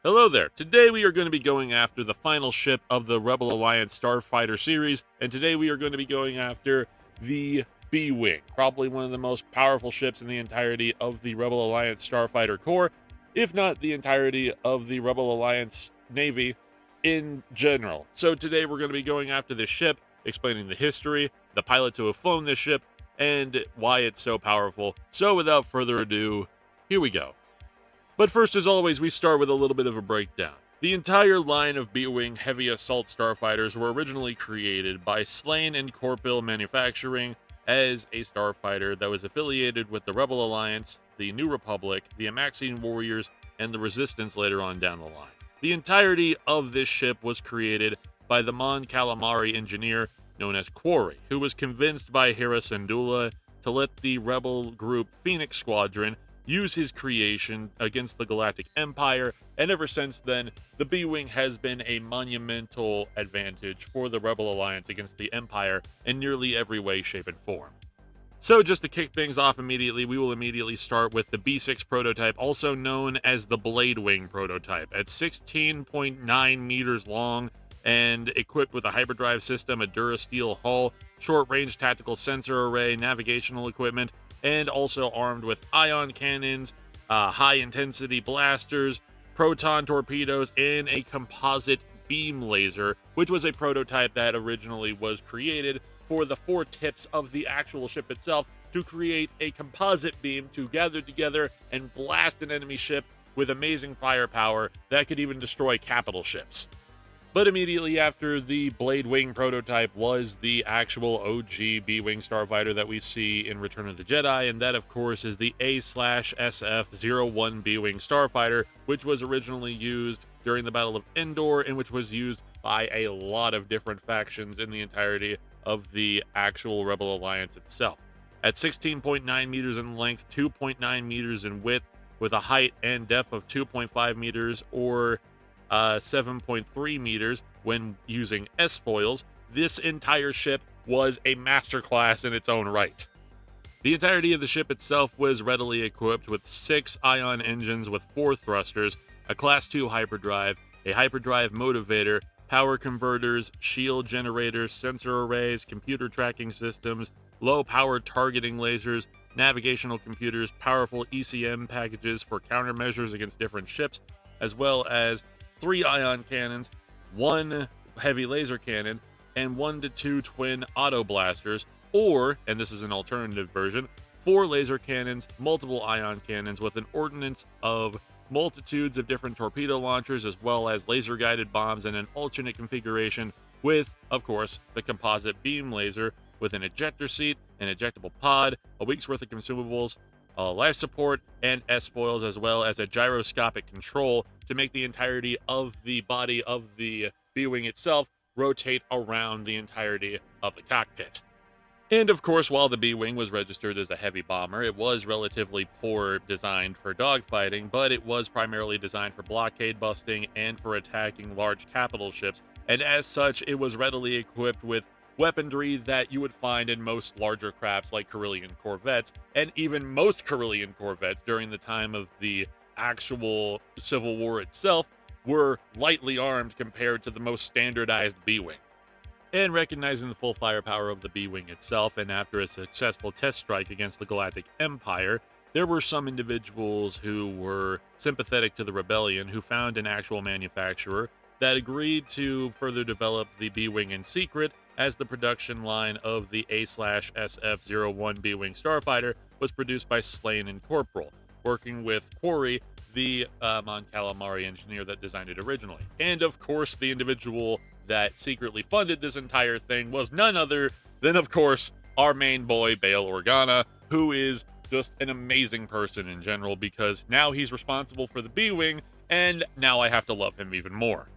Hello there. Today we are going to be going after the final ship of the Rebel Alliance Starfighter series, and today we are going to be going after the B-Wing, probably one of the most powerful ships in the entirety of the Rebel Alliance Starfighter Corps, if not the entirety of the Rebel Alliance Navy in general. So today we're going to be going after this ship, explaining the history, the pilots who have flown this ship, and why it's so powerful. So without further ado, here we go. But first, as always, we start with a little bit of a breakdown. The entire line of B-Wing heavy assault starfighters were originally created by Slane and Corpil Manufacturing as a starfighter that was affiliated with the Rebel Alliance, the New Republic, the Amaxian Warriors, and the Resistance later on down the line. The entirety of this ship was created by the Mon Calamari engineer known as Quarry, who was convinced by Hera Syndulla to let the rebel group Phoenix Squadron use his creation against the Galactic Empire, and ever since then, the B-Wing has been a monumental advantage for the Rebel Alliance against the Empire in nearly every way, shape, and form. So just to kick things off immediately, we will immediately start with the B6 prototype, also known as the Blade Wing prototype. At 16.9 meters long and equipped with a hyperdrive system, a Durasteel hull, short-range tactical sensor array, navigational equipment, and also armed with ion cannons, high-intensity blasters, proton torpedoes, and a composite beam laser, which was a prototype that originally was created for the four tips of the actual ship itself to create a composite beam to gather together and blast an enemy ship with amazing firepower that could even destroy capital ships. But immediately after the Blade Wing prototype was the actual OG B-Wing starfighter that we see in Return of the Jedi, and that of course is the A/SF-01 B-Wing starfighter, which was originally used during the Battle of Endor and which was used by a lot of different factions in the entirety of the actual Rebel Alliance itself. At 16.9 meters in length, 2.9 meters in width, with a height and depth of 2.5 meters or 7.3 meters when using S-foils, this entire ship was a masterclass in its own right. The entirety of the ship itself was readily equipped with 6 ion engines with 4 thrusters, a Class 2 hyperdrive, a hyperdrive motivator, power converters, shield generators, sensor arrays, computer tracking systems, low-power targeting lasers, navigational computers, powerful ECM packages for countermeasures against different ships, as well as 3 ion cannons, 1 heavy laser cannon, and 1 to 2 twin auto blasters, or, and this is an alternative version, 4 laser cannons, multiple ion cannons with an ordnance of multitudes of different torpedo launchers, as well as laser-guided bombs in an alternate configuration with, of course, the composite beam laser with an ejector seat, an ejectable pod, a week's worth of consumables, life support, and S-foils, as well as a gyroscopic control to make the entirety of the body of the B-Wing itself rotate around the entirety of the cockpit. And of course, while the B-Wing was registered as a heavy bomber, it was relatively poor designed for dogfighting, but it was primarily designed for blockade busting and for attacking large capital ships, and as such, it was readily equipped with weaponry that you would find in most larger crafts like Corellian corvettes, and even most Corellian corvettes during the time of the actual Civil War itself were lightly armed compared to the most standardized B-Wing. And recognizing the full firepower of the B-Wing itself, and after a successful test strike against the Galactic Empire, there were some individuals who were sympathetic to the rebellion who found an actual manufacturer that agreed to further develop the B-Wing in secret, as the production line of the A/SF-01 B-Wing starfighter was produced by Slane and Corporal, working with Quarry, the Mon Calamari engineer that designed it originally. And of course, the individual that secretly funded this entire thing was none other than, of course, our main boy, Bail Organa, who is just an amazing person in general, because now he's responsible for the B-Wing, and now I have to love him even more.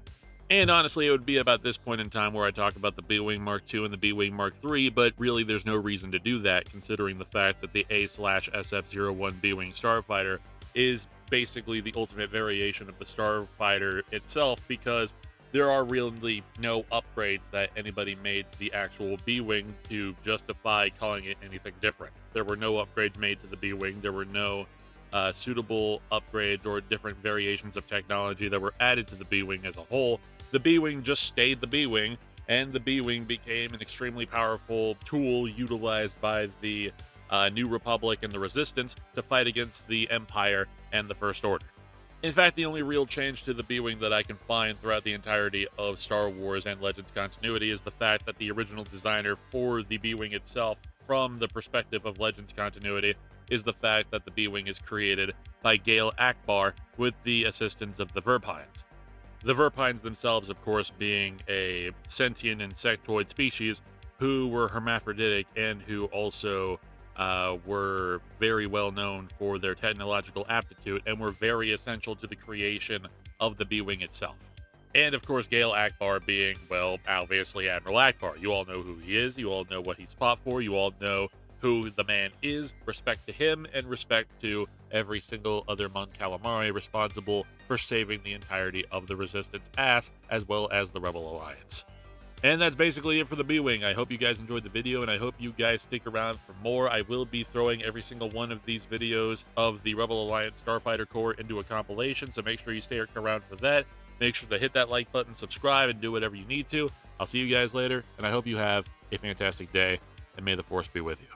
And honestly, it would be about this point in time where I talk about the B-Wing Mark II and the B-Wing Mark III, but really there's no reason to do that, considering the fact that the A/SF-01 B-Wing starfighter is basically the ultimate variation of the starfighter itself, because there are really no upgrades that anybody made to the actual B-Wing to justify calling it anything different. There were no upgrades made to the B-Wing. There were no suitable upgrades or different variations of technology that were added to the B-Wing as a whole, the B-Wing just stayed the B-Wing, and the B-Wing became an extremely powerful tool utilized by the New Republic and the Resistance to fight against the Empire and the First Order. In fact, the only real change to the B-Wing that I can find throughout the entirety of Star Wars and Legends continuity is the fact that the original designer for the B-Wing itself, from the perspective of Legends continuity, is the fact that the B-Wing is created by Gale Akbar with the assistance of the Verpines. The Verpines themselves, of course, being a sentient insectoid species who were hermaphroditic and who also were very well known for their technological aptitude and were very essential to the creation of the B-Wing itself. And of course, Gale Akbar being, well, obviously Admiral Akbar. You all know who he is, you all know what he's fought for, you all know who the man is. Respect to him and respect to every single other Mon Calamari responsible for saving the entirety of the Resistance ass, as well as the Rebel Alliance. And that's basically it for the B-Wing. I hope you guys enjoyed the video, and I hope you guys stick around for more. I will be throwing every single one of these videos of the Rebel Alliance Starfighter Corps into a compilation, so make sure you stay around for that. Make sure to hit that like button, subscribe, and do whatever you need to. I'll see you guys later, and I hope you have a fantastic day, and may the Force be with you.